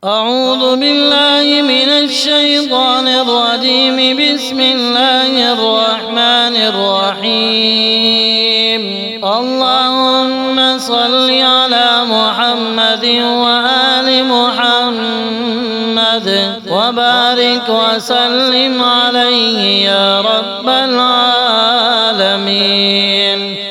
أعوذ بالله من الشيطان الرجيم. بسم الله الرحمن الرحيم. اللهم صل على محمد وآل محمد وبارك وسلم عليه يا رب العالمين.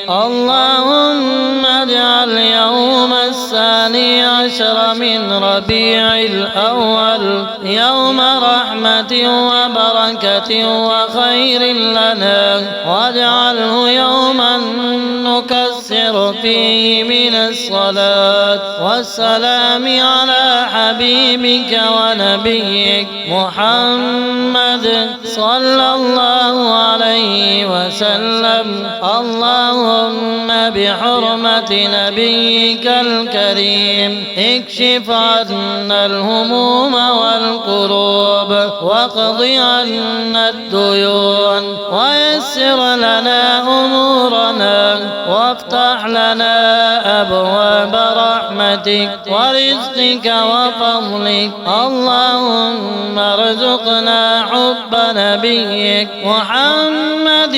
اللهم اجعل يوم 12 من ربيع الأول يوم رحمة وبركة وخير لنا، واجعله يوما نكسر فيه من الصلاة والسلام على حبيبك ونبيك محمد صلى الله عليه وسلم. اللهم بحرمة نبيك الكريم اكشف عنا الهموم والكروب، واقض عنا الديون، ويسر لنا أمورنا، وافتح لنا أبواب رحمتك ورزقك وفضلك. اللهم ارزقنا حب نبيك محمد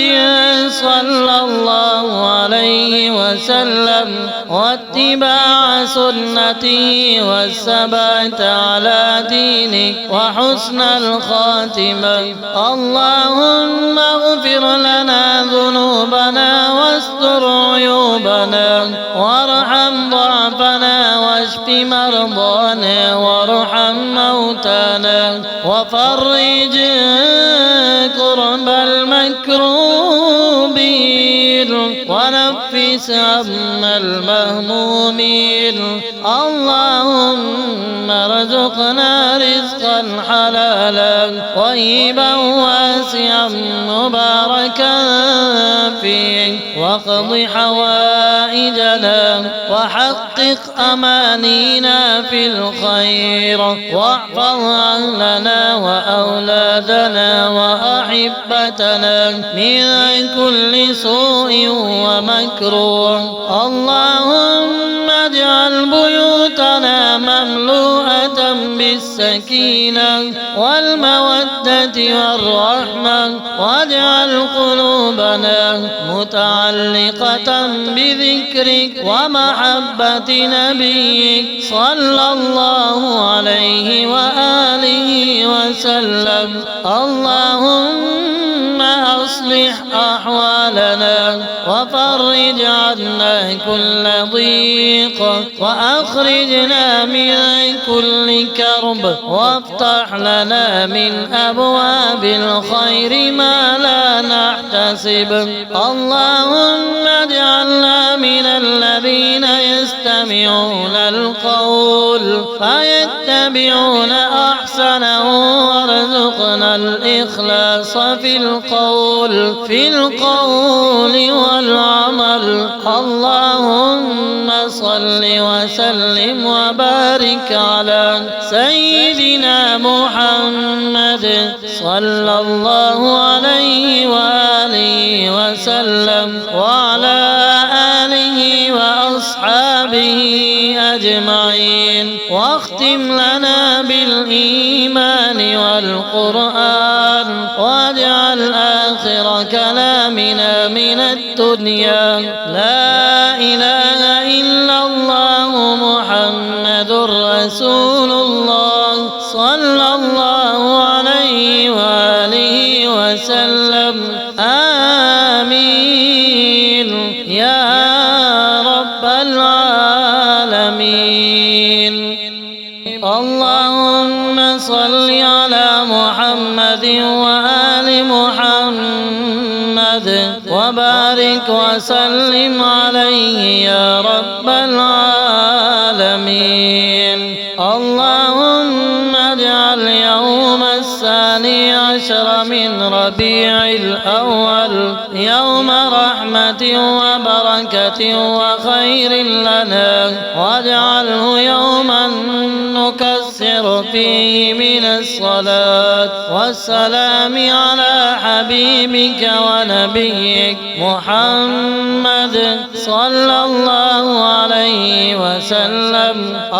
صلى الله عليه وسلم، واتباع سنته والثبات على دينك وحسن الخاتمة. اللهم اغفر لنا ذنوبنا واستر عيوبنا، وارحم ضعفنا واشف مرضانا، وارحم موتانا، وفرج كرب المكروبين، ونفس هم المهمومين. اللهم ارزقنا رزقا حلالا طيبا واسعا مباركا فيه، واقض حوائجنا، وحقق أمانينا في الخير، واحفظ أهلنا وأولادنا وأحبتنا من كل سوء ومكروه. اللهم اجعل بيوتنا مملوءة بالسكينة والمودة والرحمة، واجعل قلوبنا متعلقة بذكرك ومحبة نبيك صلى الله عليه وآله وسلم. اللهم أصلح أحوالنا، وفرج عنا كل ضيق، وأخرجنا من كل كرب، وافتح لنا من أبواب الخير ما لا نحتسب. اللهم اجعلنا من الذين يستمعون القول فيتبعون أحسنه، وارزقنا الإخلاص في القول والعمل. اللهم صل وسلم وبارك على سيدنا محمد صلى الله عليه وآله وسلم، وعلى آله وأصحابه أجمعين. واختم لنا بالإيمان والقرآن، واجعل آخر كلامنا من الدنيا لا إله إلا الله محمد رسول الله صلى الله عليه وآله وسلم. آمين يا رب العالمين. اللهم صل على محمد وآل محمد وبارك وسلم عليه يا رب العالمين. اللهم اجعل يوم 12 من ربيع الأول يوم رحمة وبركة وخير لنا، واجعله يوما نكسر فيه من الصلاة والسلام على حبيبك ونبيك محمد صلى الله عليه وسلم.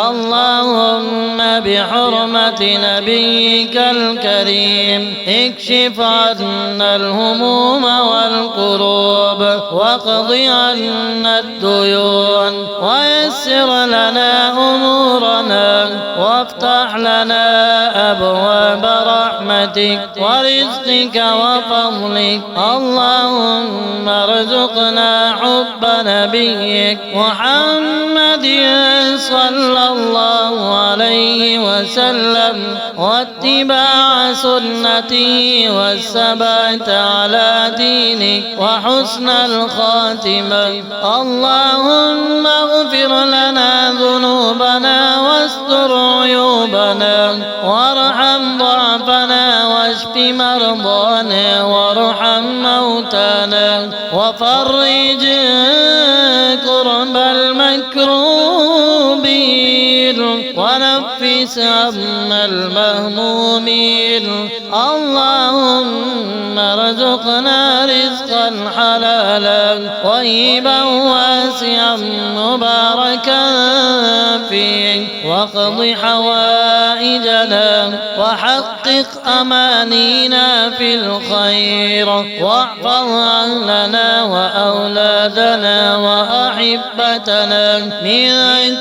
اللهم بحرمة نبيك الكريم اكشف عنا الهموم والكروب واقض عنا الديون ويسر لنا أمورنا وافتح لنا أبواب رحمتك ورزقك وفضلك. اللهم ارزقنا حب نبيك محمد صلى الله عليه وسلم واتباع سنته والثبات على دينك وحسن الخاتمة. اللهم اغفر لنا ذنوبنا واستر عيوبنا وارحم ضعفنا واشف مرضانا وارحم موتانا وفرج كرب المكروبين ونفس هم المهمومين. اللهم ارزقنا رزقا حلالا طيبا واسعا مباركا فيه واقض حوائجنا وحقق أمانينا في الخير واحفظ أهلنا وأولادنا وأحبتنا من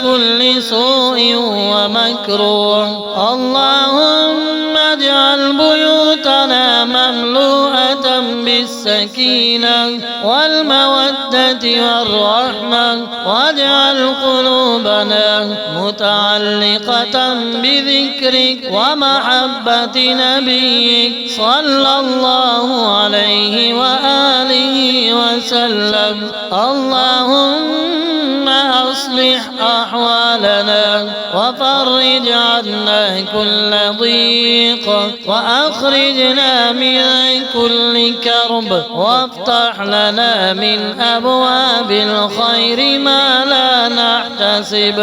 كل سوء ومكروه. اللهم اجعل بيوتنا مملوءة بالسكينة والمودة والرحمة واجعل قلوبنا متعلقة بذكرك ومحبة نبيك صلى الله عليه وآله وسلم. اللهم أصلح أحوالنا وفرج عنا كل ضيق وأخرجنا من كل كرب وافتح لنا من أبواب الخير ما لا نحتسب.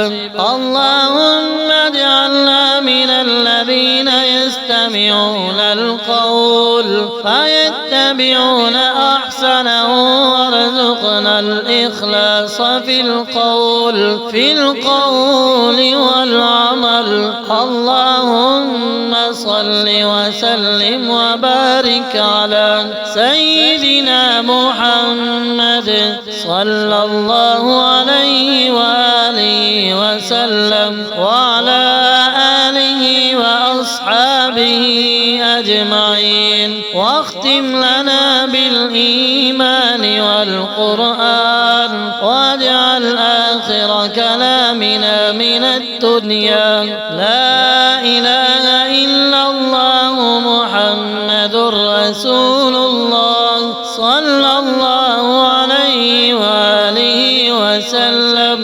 اللهم اجعلنا من الذين يستمعون القول فيتبعون أحسنه وارزقنا الإخلاص في القول والعمل. اللهم صل وسلم وبارك على سيدنا محمد صلى الله عليه وآله وسلم وعلى آله وأصحابه أجمعين. واختم لنا بالإيمان والقرآن واجعل آخر كلامنا من الدنيا لا إله إلا الله محمد رسول الله صلى الله عليه وآله وسلم.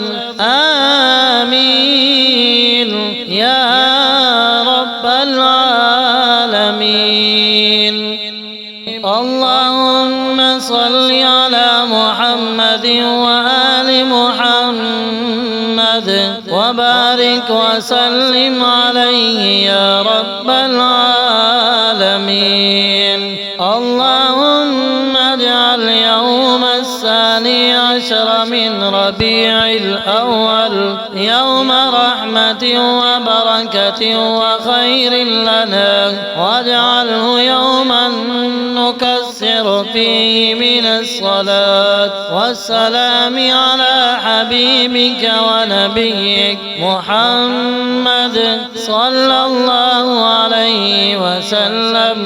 آمين يا رب العالمين. اللهم صل على محمد وآل محمد وبارك وسلم عليه يا رب العالمين. اللهم اجعل يوم 12 من ربيع الأول يوم رحمة وبركة وخير لنا واجعله يوما نكسر فيه من الصلاة والسلام على حبيبك ونبيك محمد صلى الله عليه وسلم.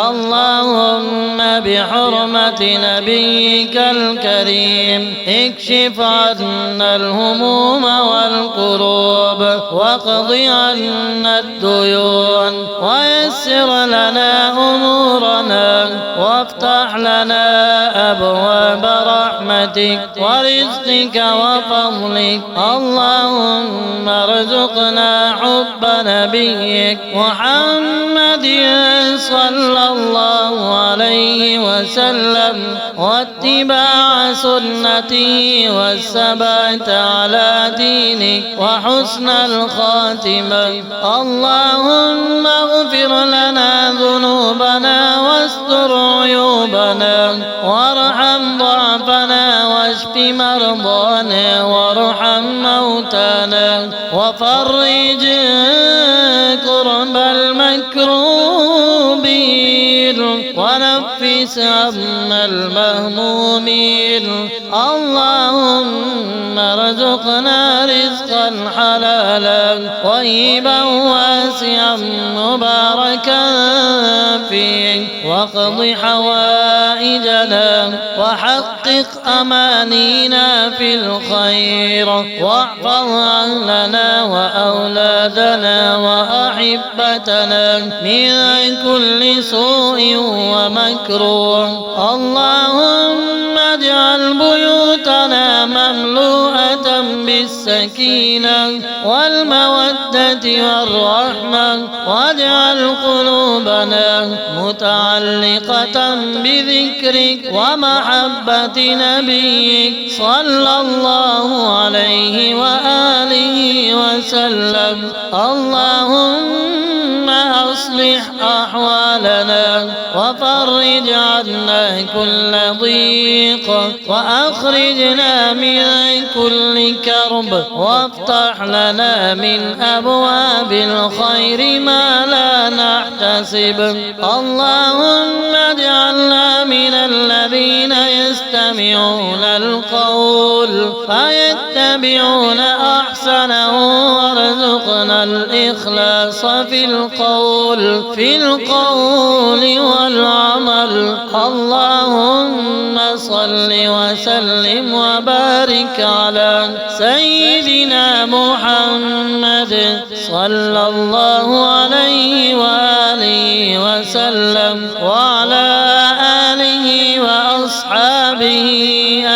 اللهم بحرمة نبيك الكريم اكشف عنا الهموم والكروب واقض عنا الديون ويسر لنا أمورنا وافتح لنا أبواب رحمتك ورزقك وفضلك. اللهم ارزقنا حب نبيك محمد صلى الله عليه وسلم واتباع سنته والثبات على دينك وحسن الخاتمة. اللهم اغفر لنا ذنوبنا واستر عيوبنا وارحم ضعفنا واشف مرضانا وارحم موتانا وفرج المكروبين ونفس هم المهمومين. اللهم ارزقنا رزقا حلالا طيبا واسعا مباركا فيه، واقض حوائجنا وحقق أمانينا في الخير، واحفظ أهلنا وأولادنا وأحبتنا من كل سوء ومكروه. اللهم اجعل بيوتنا مملوءة بالسكينة والمودة والرحمة، واجعل قلوبنا متعلقة بذكرك ومحبة نبيك صلى الله عليه وآله وسلم. اللهم أصلح أحوالنا وفرج عنا كل ضيق، وأخرجنا من كل كرب، وافتح لنا من أبواب الخير ما لا نحتسب. اللهم اجعلنا من الذين يستمعون القول فيتبعون أحسنه، وارزقنا الإخلاص في القول والعمل. اللهم صل وسلم وبارك على سيدنا محمد صلى الله عليه وآله وسلم، وعلى آله وأصحابه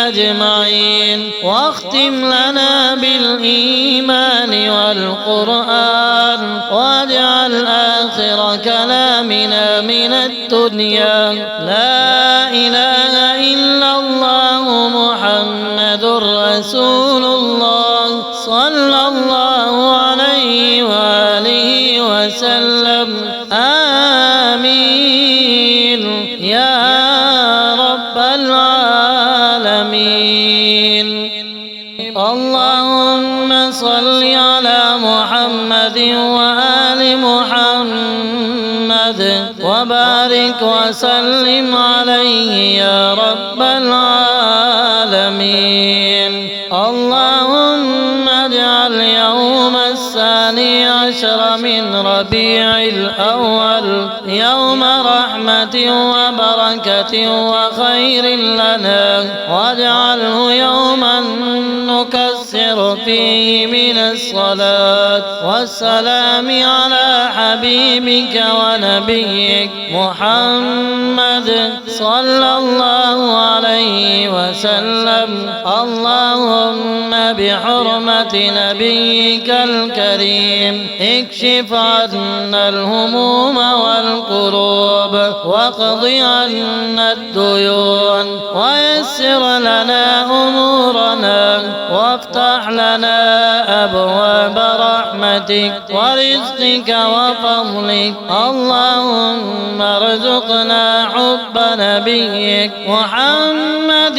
أجمعين. واختم لنا بالإيمان والقرآن، واجعل آخر كلامنا من الدنيا لا إله إلا الله محمد رسول الله صلى الله عليه وآله وسلم. آمين يا رب العالمين. اللهم صل على محمد وآل محمد، وبارك وسلم عليه يا رب العالمين. اللهم اجعل يوم 12 من ربيع الأول يوم رحمة وبركة وخير لنا، واجعله يوما نكسر فيه من الصلاة والسلام على حبيبك ونبيك محمد صلى الله عليه وسلم. اللهم بحرمة نبيك الكريم اكشف عنا الهموم والكروب، واقض عنا الديون، ويسر لنا أمورنا، وافتح لنا أبواب رحمتك ورزقك وفضلك. اللهم ارزقنا حب نبيك محمد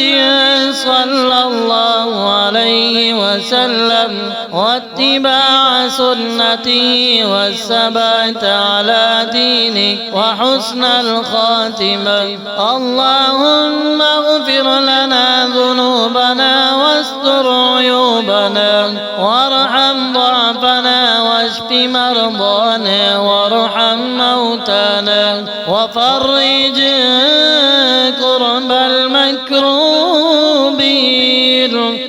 صلى الله عليه وسلم، واتباع سنته والثبات على دينك وحسن الخاتمة. اللهم اغفر لنا ذنوبنا واستر عيوبنا، وارحم ضعفنا واشف مرضانا، وارحم موتانا، وفرج كرب المكروبين،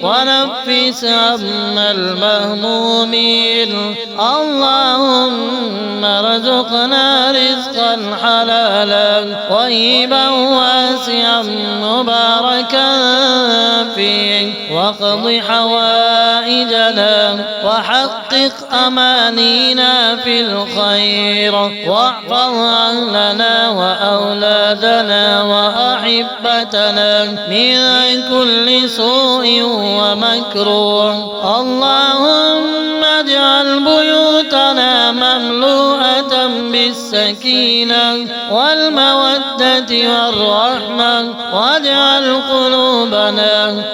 ونفس هم المهمومين. اللهم ارزقنا رزقا حلالا طيبا واسعا مباركا فيه، واقض حوائجنا وحقق أمانينا في الخير، واحفظ أهلنا وأولادنا وأحبتنا من كل سوء ومكروه. اللهم اجعل بيوتنا مملوءة بالسكينة والمودة والرحمة، واجعل قلوبنا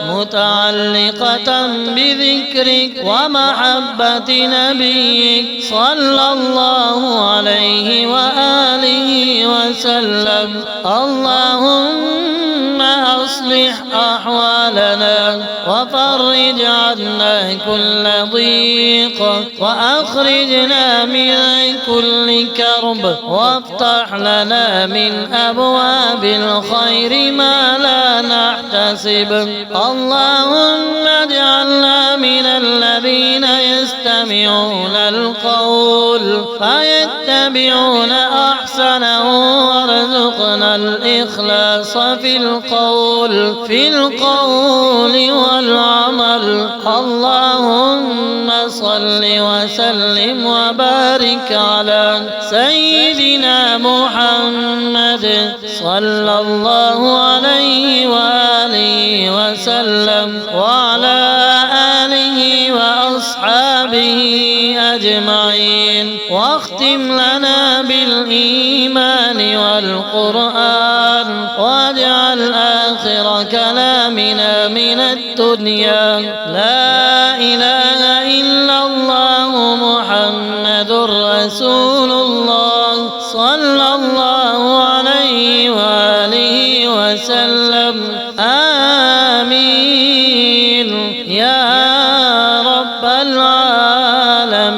متعلقة بذكرك ومحبة نبيك صلى الله عليه وآله وسلم. اللهم أصلح أحوالنا وفرج عنا كل ضيق وأخرجنا من كل كرب وافتح لنا من أبواب الخير ما لا نحتسب. اللهم اجعلنا من الذين يستمعون القول فيتبعون أحسنه وارزقنا الإخلاص في القول والعمل. اللهم صل وسلم وبارك على سيدنا محمد صلى الله عليه وآله وسلم وعلى آله وأصحابه أجمعين. واختم لنا بالإيمان والقرآن واجعل آخر كلامنا من الدنيا لا إله إلا الله محمد رسول الله صلى الله عليه وآله وسلم. آمين يا رب العالمين.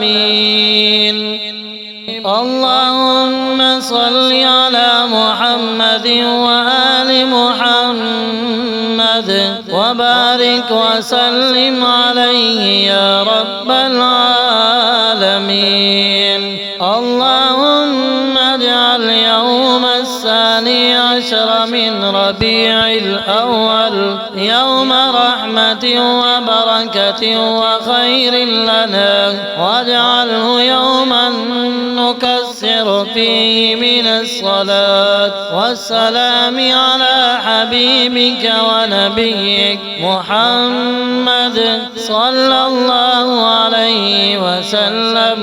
اللهم صل على محمد وآل محمد وبارك وسلم عليه يا رب العالمين. اللهم اجعل يوم 12 من ربيع الأول يوم رحمة وبركة وخير لنا، واجعله يوما نكسر فيه من الصلاة والسلام على حبيبك ونبيك محمد صلى الله عليه وسلم.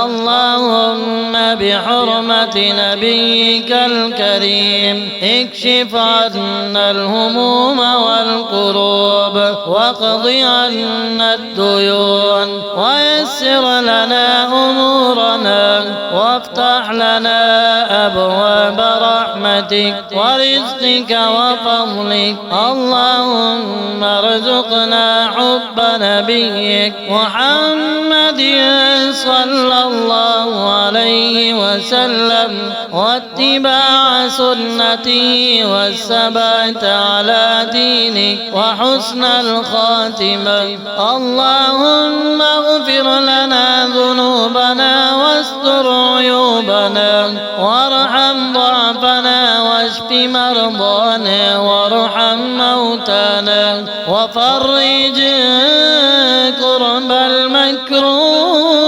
اللهم بحرمة نبيك الكريم اكشف عنا الهموم والكروب واقض عنا الديون ويسر لنا أمورنا وافتح لنا أبواب رحمتك ورزقك وفضلك. اللهم ارزقنا حب نبيك محمد صلى الله عليه وسلم واتباع سنته والثبات على دينك وحسن الخاتمة. اللهم اغفر لنا ذنوبنا واستر عيوبنا وارحم ضعفنا واشف مرضانا وارحم موتانا وفرج كرب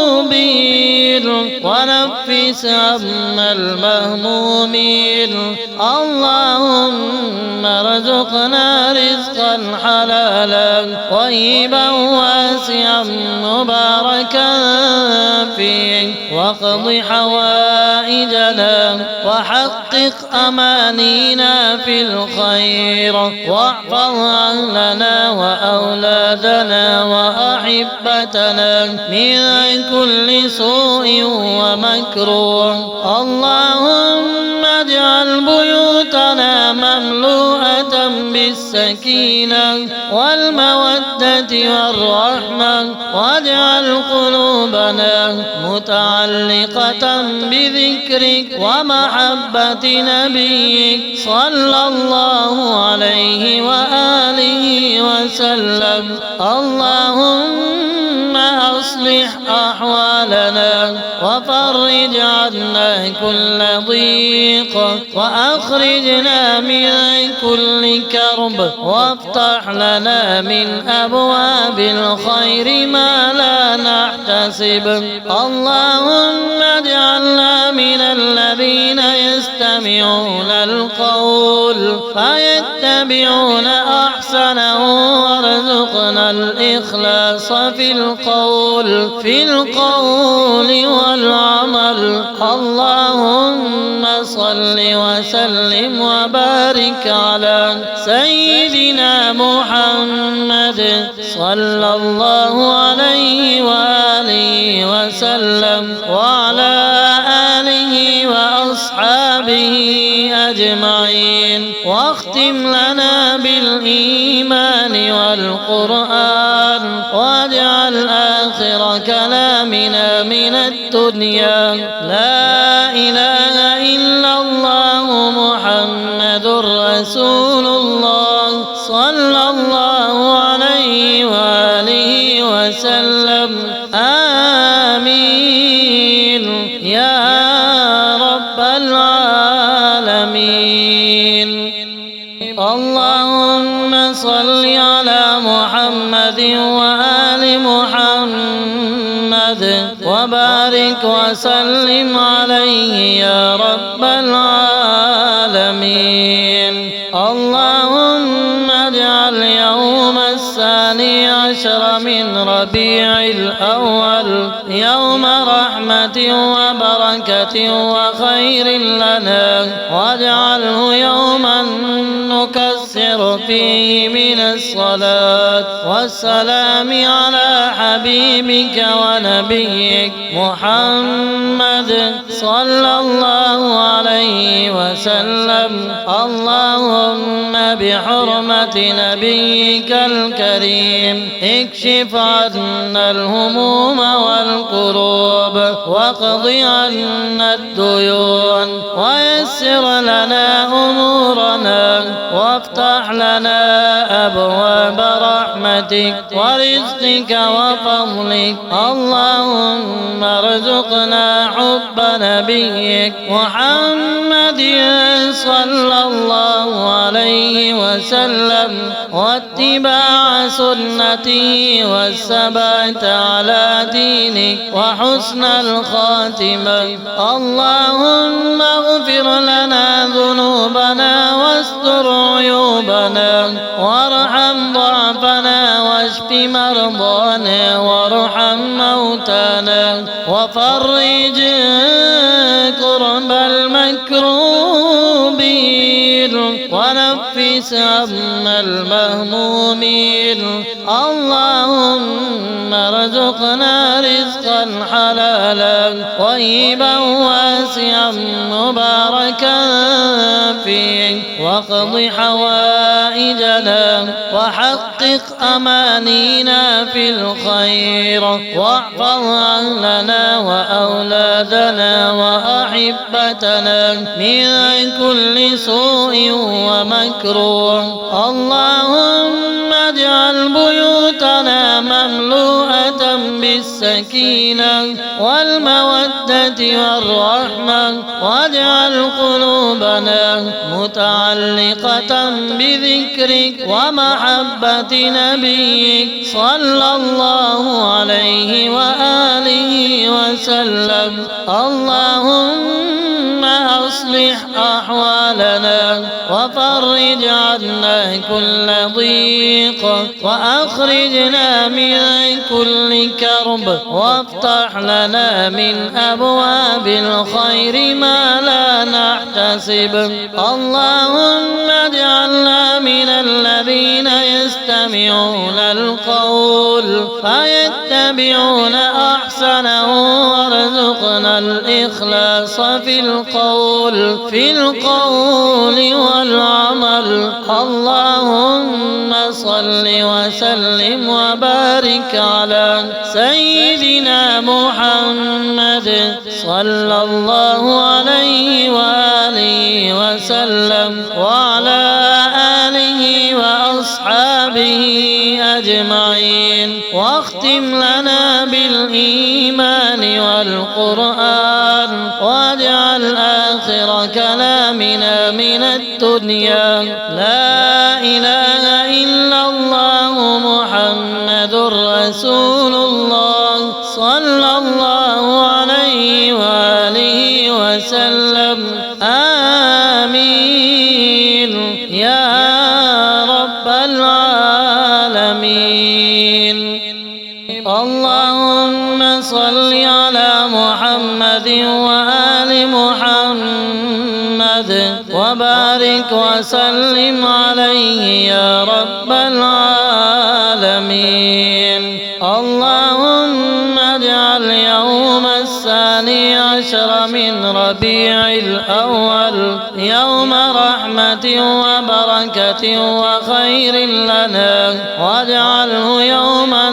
المكروبين ونفس هم المهمومين. اللهم ارزقنا رزقا حلالا طيبا واسعا مباركا فيه واقض حوائجنا وحقق أمانينا في الخير واحفظ أهلنا وأولادنا وأحبتنا من كل سوء ومكروه. اللهم اجعل بيوتنا مملوءة بالسكينة والمودة والرحمة واجعل قلوبنا متعلقة بذكرك ومحبة نبيك صلى الله عليه وآله وسلم. اللهم أصلح أحوالنا وفرج عنا كل ضيق وأخرجنا من كل كرب وافتح لنا من أبواب الخير ما لا نحتسب. اللهم اجعلنا من الذين يستمعون القول فيتبعون أحسنه وارزقنا الإخلاص في القول والعمل. اللهم صل وسلم وبارك على سيدنا محمد صلى الله عليه وآله وسلم وعلى آله وأصحابه وأصحابه أجمعين، واختم لنا بالإيمان والقرآن، واجعل آخر كلامنا من الدنيا لا إله إلا الله محمد رسول الله صلى الله عليه وآله وسلم. آمين يا رب العالمين. اللهم صل على محمد وآل محمد وبارك وسلم عليه يا رب العالمين. اللهم اجعل يوم 12 من ربيع الأول يوم رحمة وبركة وخير لنا، واجعله يوما نكسر فيه من الصلاة والسلام على حبيبك ونبيك محمد صلى الله عليه وسلم. اللهم بحرمة نبيك الكريم اكشف عنا الهموم والكروب، واقض عنا الديون، ويسر لنا أمورنا، وافتح لنا أبواب رحمتك ورزقك وفضلك. اللهم ارزقنا حب نبيك محمد صلى الله عليه وسلم، واتباع سنته والثبات على دينك وحسن الخاتمة. اللهم اغفر لنا ذنوبنا واستر عيوبنا، وارحم ضعفنا واشف مرضانا، وارحم موتانا، وفرج كرب المكروبين، ونفس هم المهمومين. اللهم ارزقنا رزقا حلالا طيبا واسعا مباركا فيه، واقض حوائجنا، وحقق أمانينا في الخير، واحفظ أهلنا وأولادنا وأحبتنا من كل سوء ومكروه. اللهم اجعل بيوتنا مملوءة بالسكينة والمودة والرحمة، واجعل قلوبنا متعلقة بذكرك ومحبة نبيك صلى الله عليه وآله وسلم. اللهم أصلح أحوالنا، وفرج عنا كل ضيق، وأخرجنا من كل كرب، وافتح لنا من أبواب الخير ما لا نحتسب. اللهم اجعلنا من الذين يستمعون القول فيتبعون أحسنه، وارزقنا الإخلاص في القول والعمل. اللهم صل وسلم وبارك على سيدنا محمد صلى الله عليه وآله وسلم، وعلى آله وأصحابه أجمعين، واختم لنا بالإيمان والقرآن، واجعل آخر كلامنا من الدنيا لا إله إلا الله محمد رسول الله صلى الله عليه وآله وسلم. آمين يا رب العالمين. اللهم صل على محمد وآل محمد، وبارك وسلم عليه يا رب العالمين. اللهم اجعل يوم 12 من ربيع الأول يوم رحمة وبركة وخير لنا، واجعله يوما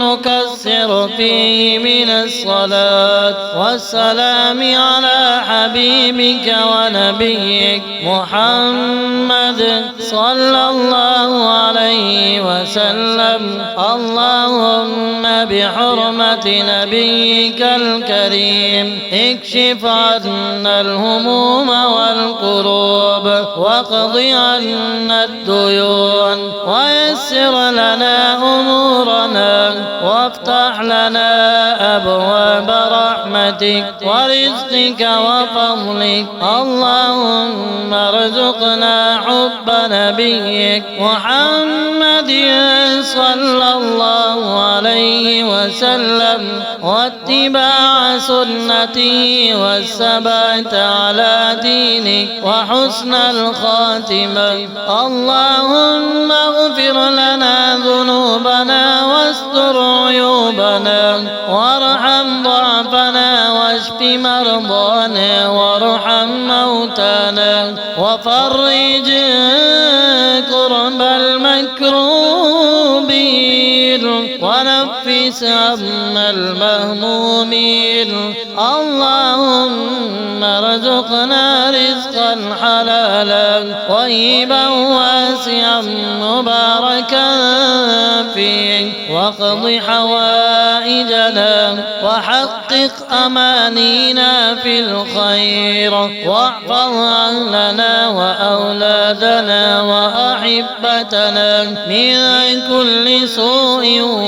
نكسر فيه من الصلاة والسلام على حبيبك ونبيك محمد صلى الله عليه وسلم. اللهم بحرمة نبيك الكريم اكشف عنا الهموم والكروب، واقض عنا الديون، ويسر لنا أمورنا، وافتح لنا أبواب رحمتك ورزقك وفضلك. اللهم ارزقنا حب نبيك محمد صلى الله عليه وسلم، واتباع سنته والثبات على دينك وحسن الخاتمة. اللهم اغفر لنا ذنوبنا واستر عيوبنا، وارحم ضعفنا واشف مرضانا، وارحم موتانا، وفرج كرب المكروبين، ونفس هم المهمومين. اللهم ارزقنا رزقا حلالا طيبا واسعا مباركا فيه، واقض حوائجنا، وحقق أمانينا في الخير، واحفظ أهلنا وأولادنا وأحبتنا من كل سوء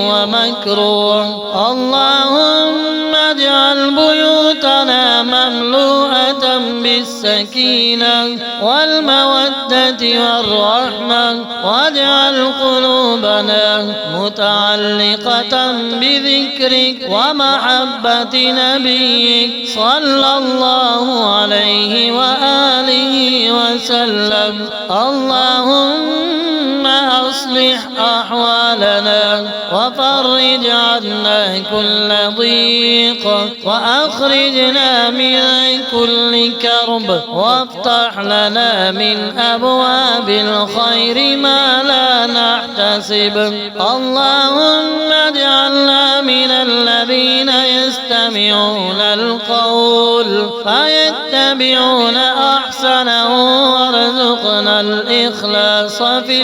ومكروه. اللهم اجعل بيوتنا مملوءة بالسكينة والمودة والرحمة، واجعل قلوبنا متعلقة بذكرك ومحبة نبيك صلى الله عليه وآله وسلم. اللهم أصلح أحوالنا، وفرج عنا كل ضيق، وأخرجنا من كل كرب، وافتح لنا من أبواب الخير ما لا نحتسب. اللهم اجعلنا من الذين يستمعون القول فيتبعون أحسنه، وارزقنا الإخلاص في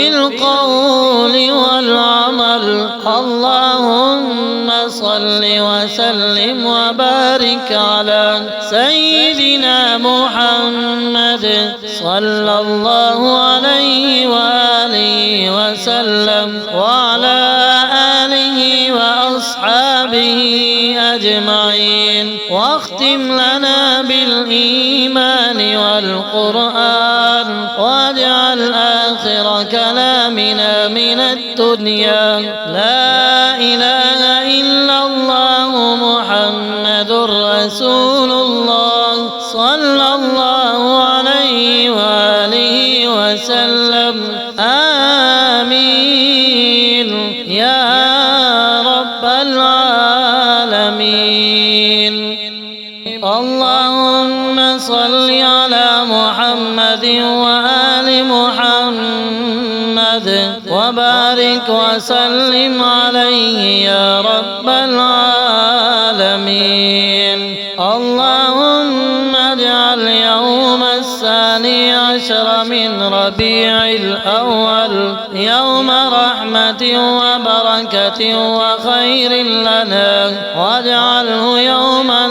القول والعمل. اللهم صل وسلم وبارك على سيدنا محمد صلى الله عليه وآله وسلم، وعلى آله وأصحابه أجمعين. واختم لنا بالإيمان والقرآن، واجعل آخر كلامنا من الدنيا لا إله إلا الله محمد رسول الله صلى الله عليه وآله وسلم. آمين يا رب العالمين. اللهم صل على محمد وآل محمد، وبارك وسلم عليه يا رب العالمين. اللهم اجعل يوم 12 من ربيع الأول يوم رحمة وبركة وخير لنا، واجعله يوما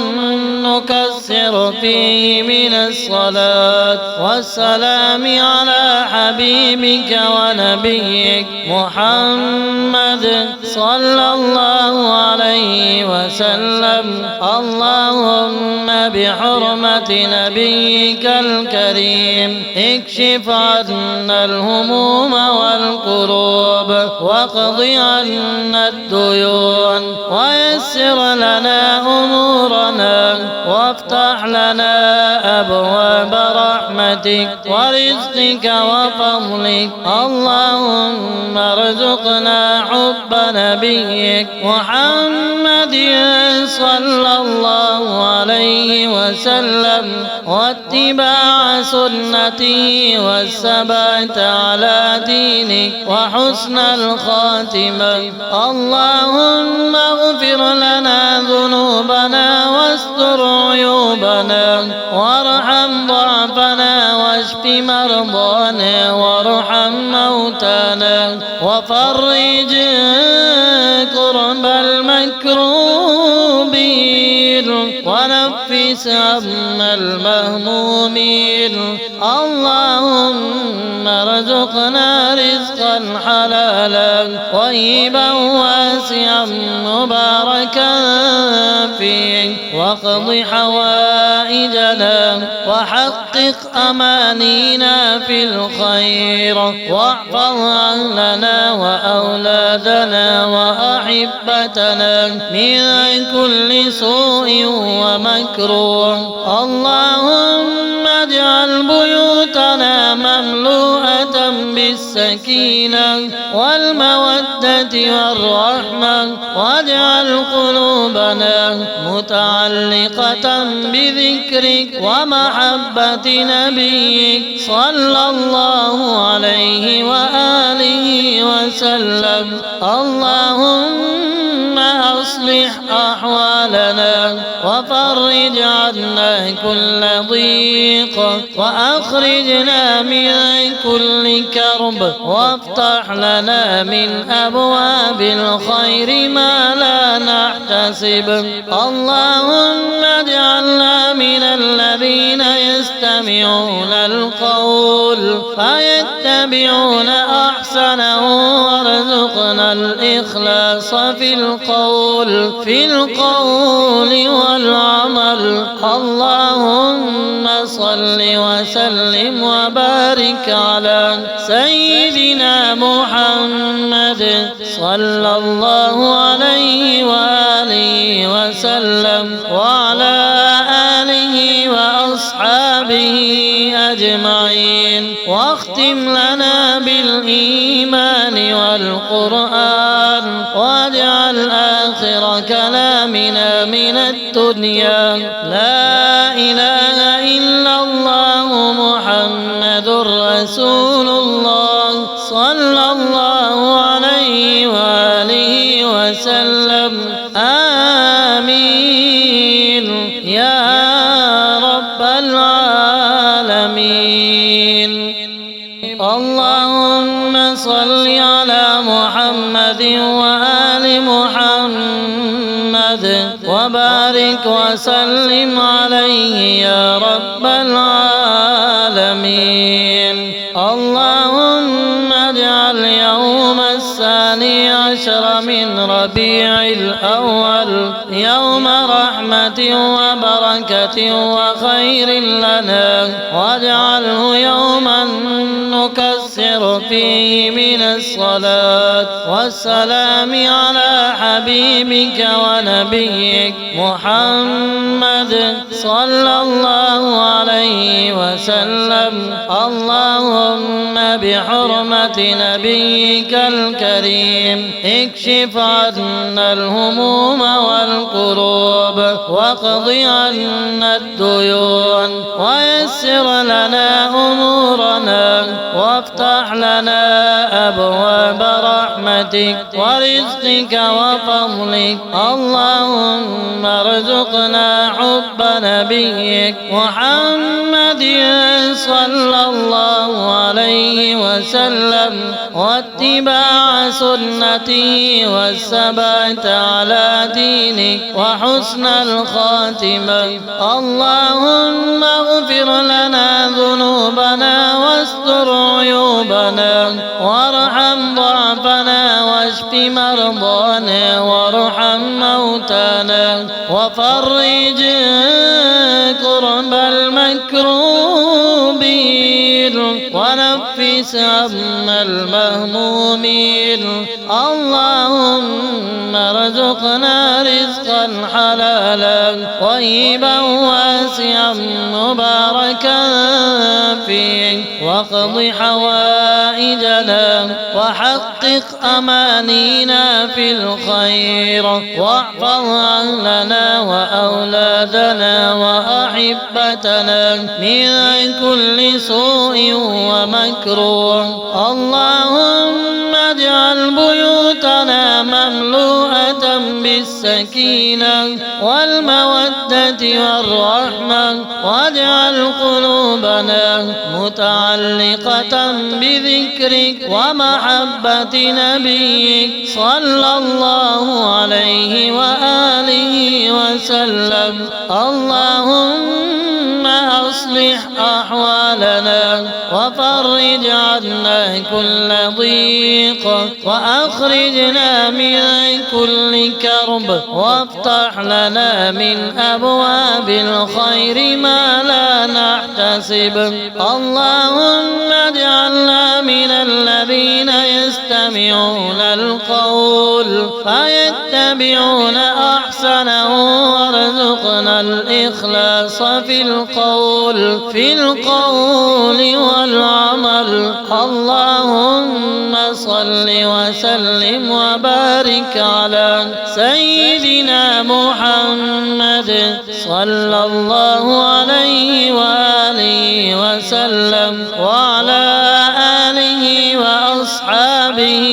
نكسر فيه من الصلاة والسلام على حبيبك ونبيك محمد صلى الله عليه وسلم. اللهم بحرمة نبيك الكريم اكشف عنا الهموم والكروب، واقض عنا الديون، ويسر لنا أمورنا، وافتح لنا أبواب رحمتك ورزقك وفضلك. اللهم ارزقنا حب نبيك محمد صلى الله عليه وسلم واتباع سنته والثبات على دينك وحسن الخاتمة. اللهم اغفر لنا ذنوبنا واستر عيوبنا وارحم ضعفنا واشف مرضانا وارحم موتانا وفرج كرب المكروبين ونفس هم المهمومين. اللهم ارزقنا رزقا حلالا طيبا واسعا مباركا فيه واقض حوائجنا وحقق أمانينا في الخير واحفظ أهلنا وأولادنا وأحبتنا من كل سوء ومكروه. اللهم اجعل بيوتنا مملوءة بالسكينة والمودة والرحمة واجعل قلوبنا متعلقة بذكرك ومحبة نبيك صلى الله عليه وآله وسلم. اللهم أصلح أحوالنا وفرج عنا كل ضيق وأخرجنا من كل كرب وافتح لنا من أبواب الخير ما لا نحتسب. اللهم اجعلنا من الذين يستمعون القول فيتبعون أحسنه وارزقنا الإخلاص في القول والعمل. اللهم صل وسلم وبارك على سيدنا محمد صلى الله عليه وآله وسلم وعلى آله وأصحابه أجمعين. واختم لنا بالإيمان والقرآن واجعل آخر كلامنا من الدنيا لا إله إلا الله محمد رسول الله صلى الله عليه وآله وسلم. آمين يا رب العالمين. اللهم صل على محمد وآل محمد وبارك وسلم عليه يا رب العالمين. اللهم اجعل يوم 12 من ربيع الأول يوم رحمة وبركة وخير لنا واجعله يوما نكسر فيه من الصلاة والسلام على حبيبك ونبيك محمد صلى الله عليه وسلم. اللهم بحرمة نبيك الكريم اكشف عنا الهموم والكروب واقض عنا الديون ويسر لنا أمورنا وافتح لنا أبواب رحمتك ورزقك وفضلك. اللهم ارزقنا حب نبيك محمد صلى الله عليه وسلم واتباع سنته والثبات على دينك وحسن الخاتمة. اللهم اغفر لنا ذنوبنا واستر عيوبنا وارحم ضعفنا واشف مرضانا وارحم موتانا وفرج كرب المكروبين ونفس هم المهمومين. اللهم ارزقنا رزقا حلالا طيبا واسعا مباركا فيه واقض حوائجنا وحقق أمانينا في الخير، واحفظ أهلنا وأولادنا وأحبتنا من كل سوء ومكروه. اللهم اجعل بيوتنا مملوءة بالسكينة والمودة والرحمة، واجعل قلوبنا متعلقة بذكرك ومحبة نبيك صلى الله عليه وآله وسلم. اللهم أصلح أحوالنا وفرج عنا كل ضيق، وأخرجنا من كل كرب، وافتح لنا من أبواب الخير ما لا نحتسب. اللهم اجعلنا من الذين يستمعون القول فيتبعون أحسنه، وارزقنا الإخلاص في القول والعمل. اللهم صل وسلم وبارك على سيدنا محمد صلى الله عليه وآله وسلم، وعلى آله وأصحابه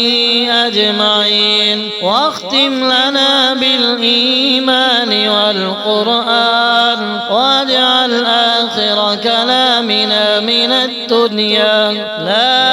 أجمعين. واختم لنا بالإيمان والقرآن، واجعل آخر كلامنا من الدنيا لا